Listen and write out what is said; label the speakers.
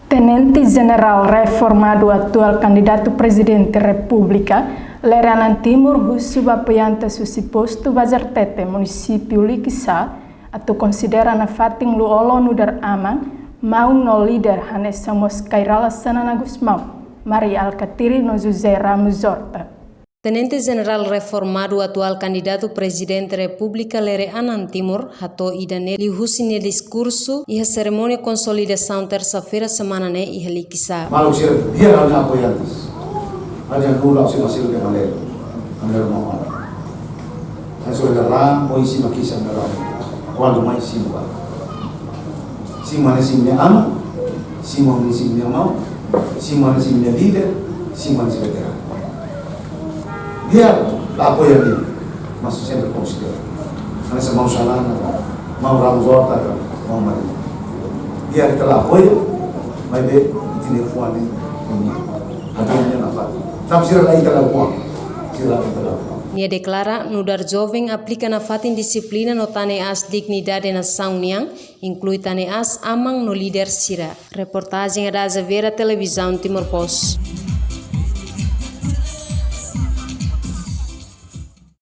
Speaker 1: Tenente General reformado atual candidato presidente República, Leranan Timur Husu Bapayanta Susiposto Bazartete, município Likisa, atau considera na fating luolo nudar amang, mau no líder hanes samos kairala sananagus mau, Mari Alcatiri no José Ramos Horta.
Speaker 2: Tenente General reformado atual candidato presidente República Leranan Timur, Hato Idaneli Husine discurso e a cerimônia consolidação terça-feira semana né e Likisa.
Speaker 3: Malu sir dia hanya apoiantes. Hanya nula si masil ke malero. Malero mau. Hasil darah mau isi makisah darah. Quando mais simba. Simane simnya am, simane simnya mau, simane simnya líder, simane si veterano. Dia apoia dia, mas sempre considera. Nessa mão Salana, mão Ramos Horta, mão Maria. Dia kita apoia, mas be tinha fome ini. Adanya na fat. Tapi sira lain kita lakukan. Sira kita lakukan.
Speaker 2: Nia declara nudar jovem aplica na fatin disciplina no tane as dignidade na sauniang, inclui tane as amang no líder sira. Reportagem da Vera Televisão Timor Post.